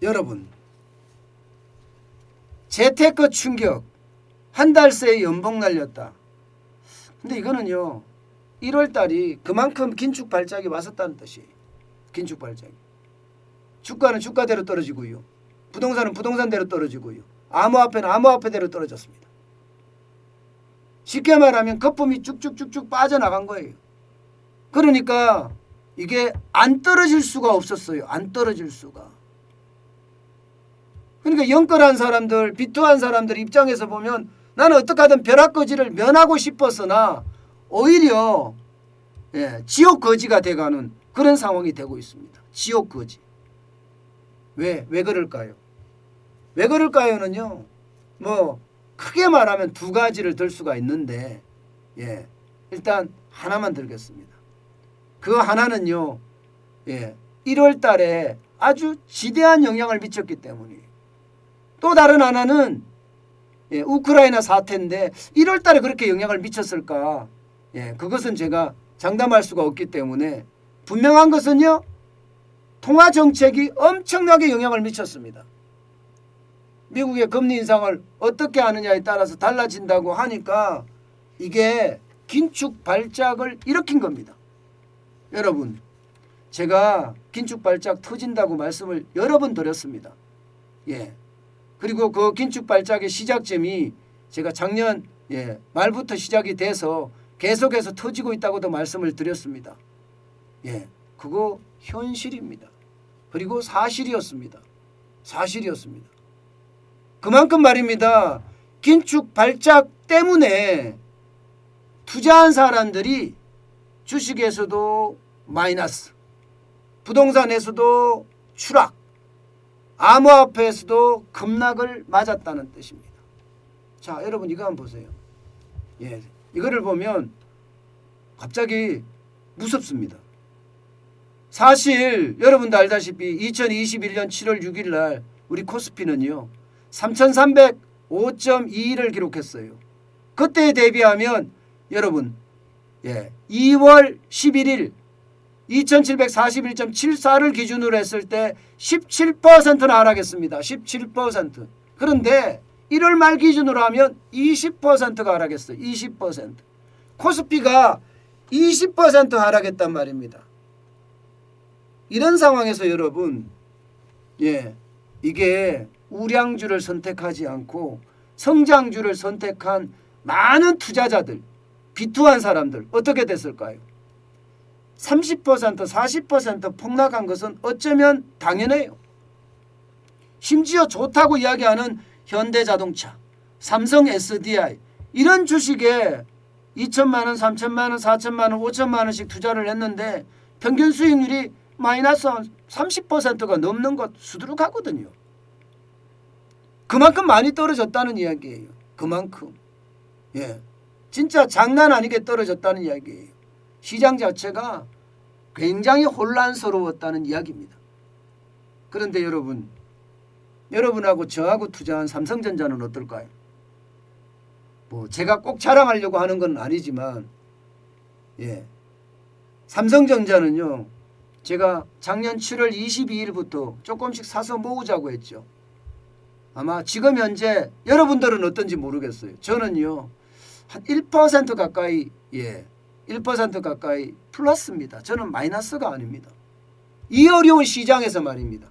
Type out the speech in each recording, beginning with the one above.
여러분, 재테크 충격, 한 달 새에 연봉 날렸다. 근데 이거는요, 1월 달이 그만큼 긴축 발작이 왔었다는 뜻이에요. 긴축 발작이. 주가는 주가대로 떨어지고요. 부동산은 부동산대로 떨어지고요. 암호화폐는 암호화폐대로 떨어졌습니다. 쉽게 말하면 거품이 쭉쭉쭉쭉 빠져나간 거예요. 그러니까 이게 안 떨어질 수가 없었어요. 안 떨어질 수가. 그러니까 영끌한 사람들, 비투한 사람들 입장에서 보면 나는 어떻게 하든 벼락거지를 면하고 싶었으나 오히려 지옥거지가 돼가는 그런 상황이 되고 있습니다. 지옥거지. 왜 그럴까요? 왜 그럴까요는요. 뭐 크게 말하면 두 가지를 들 수가 있는데 일단 하나만 들겠습니다. 그 하나는요. 1월 달에 아주 지대한 영향을 미쳤기 때문이에요. 또 다른 하나는 우크라이나 사태인데 1월 달에 그렇게 영향을 미쳤을까? 그것은 제가 장담할 수가 없기 때문에 분명한 것은요. 통화 정책이 엄청나게 영향을 미쳤습니다. 미국의 금리 인상을 어떻게 하느냐에 따라서 달라진다고 하니까 이게 긴축 발작을 일으킨 겁니다. 여러분, 제가 긴축 발작 터진다고 말씀을 여러 번 드렸습니다. 그리고 그 긴축 발작의 시작점이 제가 작년 말부터 시작이 돼서 계속해서 터지고 있다고도 말씀을 드렸습니다. 그거 현실입니다. 그리고 사실이었습니다. 사실이었습니다. 그만큼 말입니다. 긴축 발작 때문에 투자한 사람들이 주식에서도 마이너스, 부동산에서도 추락, 암호화폐에서도 급락을 맞았다는 뜻입니다. 자, 여러분 이거 한번 보세요. 이거를 보면 갑자기 무섭습니다. 사실 여러분도 알다시피 2021년 7월 6일 날 우리 코스피는요. 3,305.21을 기록했어요. 그때에 대비하면 여러분 2월 11일 2,741.74를 기준으로 했을 때 17%나 하락했습니다. 17%. 그런데 1월 말 기준으로 하면 20%가 하락했어요. 20%. 코스피가 20% 하락했단 말입니다. 이런 상황에서 여러분 이게 우량주를 선택하지 않고 성장주를 선택한 많은 투자자들, 비투한 사람들 어떻게 됐을까요? 30%, 40% 폭락한 것은 어쩌면 당연해요. 심지어 좋다고 이야기하는 현대자동차, 삼성 SDI 이런 주식에 2천만 원, 3천만 원, 4천만 원, 5천만 원씩 투자를 했는데 평균 수익률이 마이너스 30%가 넘는 것 수두룩하거든요. 그만큼 많이 떨어졌다는 이야기예요. 그만큼. 진짜 장난 아니게 떨어졌다는 이야기예요. 시장 자체가 굉장히 혼란스러웠다는 이야기입니다. 그런데 여러분하고 저하고 투자한 삼성전자는 어떨까요? 뭐 제가 꼭 자랑하려고 하는 건 아니지만 삼성전자는요. 제가 작년 7월 22일부터 조금씩 사서 모으자고 했죠. 아마 지금 현재 여러분들은 어떤지 모르겠어요. 저는요. 한 1% 가까이 1% 가까이 플러스입니다. 저는 마이너스가 아닙니다. 이 어려운 시장에서 말입니다.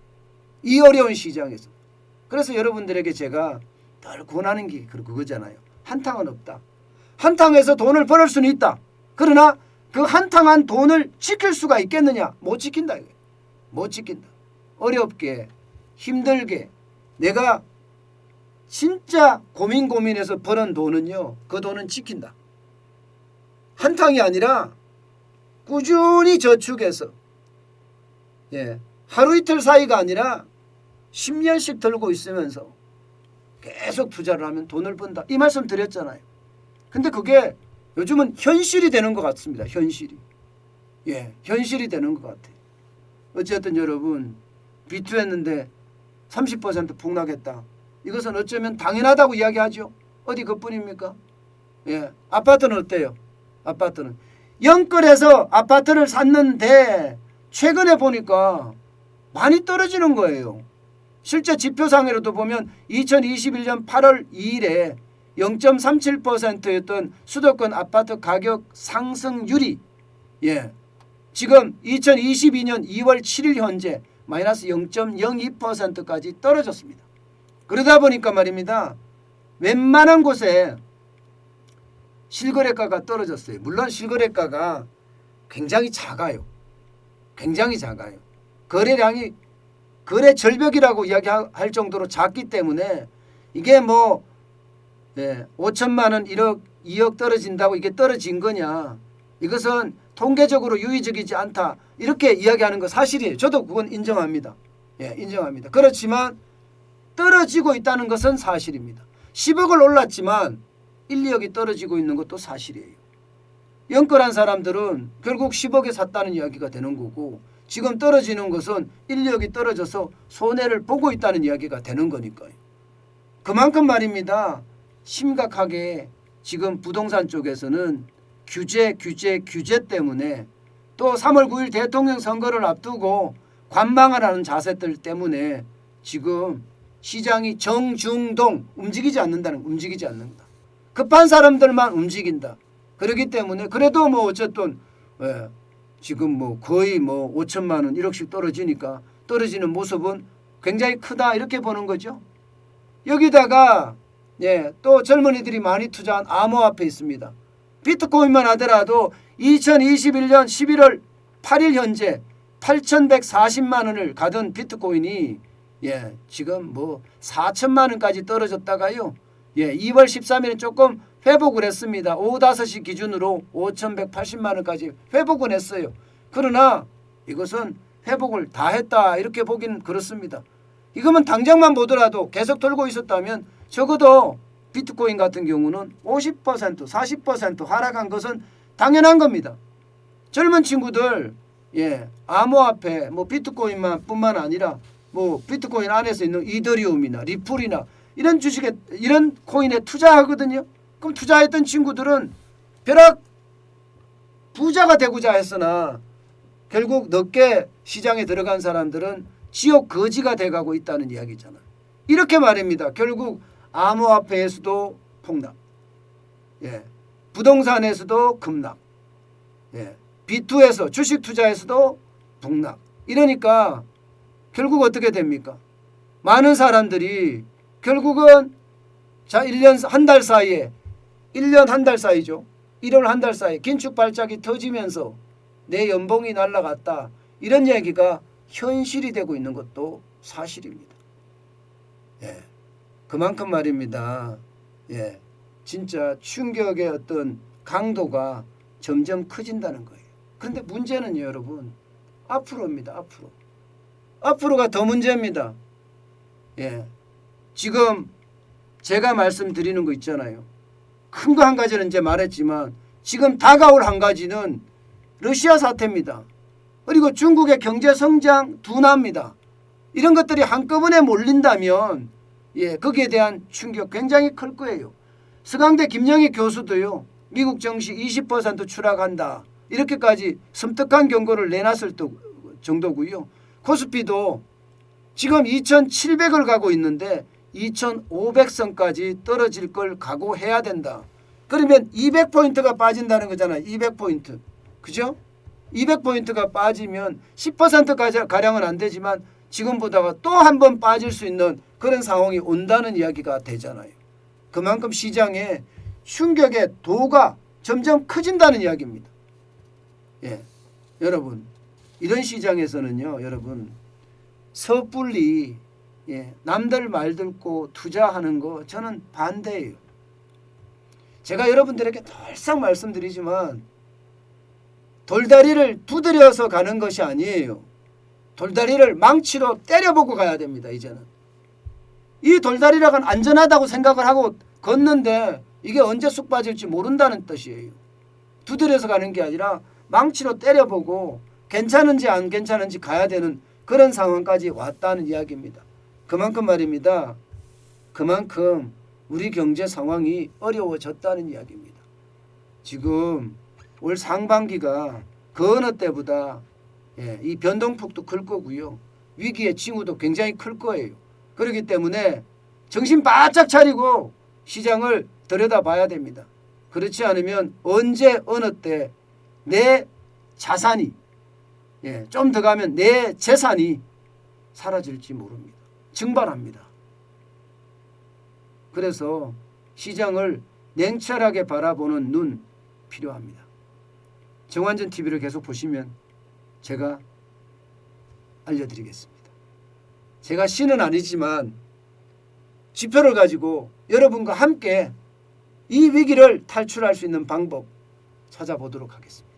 이 어려운 시장에서. 그래서 여러분들에게 제가 늘 권하는 게 그거잖아요. 한탕은 없다. 한탕에서 돈을 벌을 수는 있다. 그러나 그 한탕한 돈을 지킬 수가 있겠느냐? 못 지킨다. 못 지킨다. 어렵게 힘들게 내가 진짜 고민해서 버는 돈은요. 그 돈은 지킨다. 한탕이 아니라 꾸준히 저축해서 하루 이틀 사이가 아니라 10년씩 들고 있으면서 계속 투자를 하면 돈을 번다. 이 말씀 드렸잖아요. 근데 그게 요즘은 현실이 되는 것 같습니다. 현실이. 현실이 되는 것 같아요. 어쨌든 여러분 비투했는데 30% 폭락했다. 이것은 어쩌면 당연하다고 이야기하죠. 어디 그뿐입니까? 아파트는 어때요? 아파트는 영끌해서 아파트를 샀는데 최근에 보니까 많이 떨어지는 거예요. 실제 지표상으로도 보면 2021년 8월 2일에 0.37%였던 수도권 아파트 가격 상승률이 지금 2022년 2월 7일 현재 마이너스 0.02%까지 떨어졌습니다. 그러다 보니까 말입니다. 웬만한 곳에 실거래가가 떨어졌어요. 물론 실거래가가 굉장히 작아요. 굉장히 작아요. 거래량이 거래 절벽이라고 이야기할 정도로 작기 때문에 이게 뭐 5천만 원, 1억, 2억 떨어진다고 이게 떨어진 거냐. 이것은 통계적으로 유의적이지 않다. 이렇게 이야기하는 거 사실이에요. 저도 그건 인정합니다. 인정합니다. 그렇지만 떨어지고 있다는 것은 사실입니다. 10억을 올랐지만 1, 2억이 떨어지고 있는 것도 사실이에요. 연끌한 사람들은 결국 10억에 샀다는 이야기가 되는 거고 지금 떨어지는 것은 1, 2억이 떨어져서 손해를 보고 있다는 이야기가 되는 거니까요. 그만큼 말입니다. 심각하게 지금 부동산 쪽에서는 규제 때문에 또 3월 9일 대통령 선거를 앞두고 관망을 하는 자세들 때문에 지금 시장이 정중동 움직이지 않는다. 급한 사람들만 움직인다. 그렇기 때문에 그래도 뭐 어쨌든 지금 뭐 거의 뭐 5천만 원 1억씩 떨어지니까 떨어지는 모습은 굉장히 크다 이렇게 보는 거죠. 여기다가 또 젊은이들이 많이 투자한 암호화폐 있습니다. 비트코인만 하더라도 2021년 11월 8일 현재 8,140만 원을 가던 비트코인이 지금 뭐 4천만 원까지 떨어졌다가요. 2월 13일에 조금 회복을 했습니다. 오후 5시 기준으로 5,180만 원까지 회복은 했어요. 그러나 이것은 회복을 다 했다 이렇게 보긴 그렇습니다. 이거면 당장만 보더라도 계속 돌고 있었다면 적어도 비트코인 같은 경우는 50% 40% 하락한 것은 당연한 겁니다. 젊은 친구들 암호화폐 뭐 비트코인만 뿐만 아니라 뭐 비트코인 안에서 있는 이더리움이나 리플이나 이런 주식에 이런 코인에 투자하거든요. 그럼 투자했던 친구들은 벼락 부자가 되고자 했으나 결국 늦게 시장에 들어간 사람들은 지옥 거지가 돼가고 있다는 이야기잖아요. 이렇게 말입니다. 결국 암호화폐에서도 폭락, 부동산에서도 급락, B2에서 주식 투자에서도 폭락. 이러니까 결국 어떻게 됩니까? 많은 사람들이 결국은 1년 한 달 사이에 1년 한 달 사이죠. 1월 한 달 사이에 긴축 발작이 터지면서 내 연봉이 날아갔다. 이런 얘기가 현실이 되고 있는 것도 사실입니다. 그만큼 말입니다. 진짜 충격의 어떤 강도가 점점 커진다는 거예요. 그런데 문제는요, 여러분. 앞으로입니다. 앞으로가 더 문제입니다. 지금 제가 말씀드리는 거 있잖아요. 큰 거 한 가지는 이제 말했지만 지금 다가올 한 가지는 러시아 사태입니다. 그리고 중국의 경제 성장 둔화입니다. 이런 것들이 한꺼번에 몰린다면 거기에 대한 충격 굉장히 클 거예요. 서강대 김영희 교수도요. 미국 증시 20% 추락한다. 이렇게까지 섬뜩한 경고를 내놨을 정도고요. 코스피도 지금 2,700을 가고 있는데 2,500선까지 떨어질 걸 각오해야 된다. 그러면 200포인트가 빠진다는 거잖아요. 200포인트. 그죠? 200포인트가 빠지면 10%가량은 안 되지만 지금보다가 또 한 번 빠질 수 있는 그런 상황이 온다는 이야기가 되잖아요. 그만큼 시장의 충격의 도가 점점 커진다는 이야기입니다. 여러분 이런 시장에서는요. 여러분 섣불리 남들 말 듣고 투자하는 거 저는 반대예요. 제가 여러분들에게 늘상 말씀드리지만 돌다리를 두드려서 가는 것이 아니에요. 돌다리를 망치로 때려보고 가야 됩니다. 이제는. 이 돌다리락은 안전하다고 생각을 하고 걷는데 이게 언제 쑥 빠질지 모른다는 뜻이에요. 두드려서 가는 게 아니라 망치로 때려보고 괜찮은지 안 괜찮은지 가야 되는 그런 상황까지 왔다는 이야기입니다. 그만큼 말입니다. 그만큼 우리 경제 상황이 어려워졌다는 이야기입니다. 지금 올 상반기가 그 어느 때보다 이 변동폭도 클 거고요. 위기의 징후도 굉장히 클 거예요. 그렇기 때문에 정신 바짝 차리고 시장을 들여다봐야 됩니다. 그렇지 않으면 언제 어느 때 내 자산이 좀 더 가면 내 재산이 사라질지 모릅니다. 증발합니다. 그래서 시장을 냉철하게 바라보는 눈 필요합니다. 정환전 TV를 계속 보시면 제가 알려드리겠습니다. 제가 신은 아니지만 지표를 가지고 여러분과 함께 이 위기를 탈출할 수 있는 방법 찾아보도록 하겠습니다.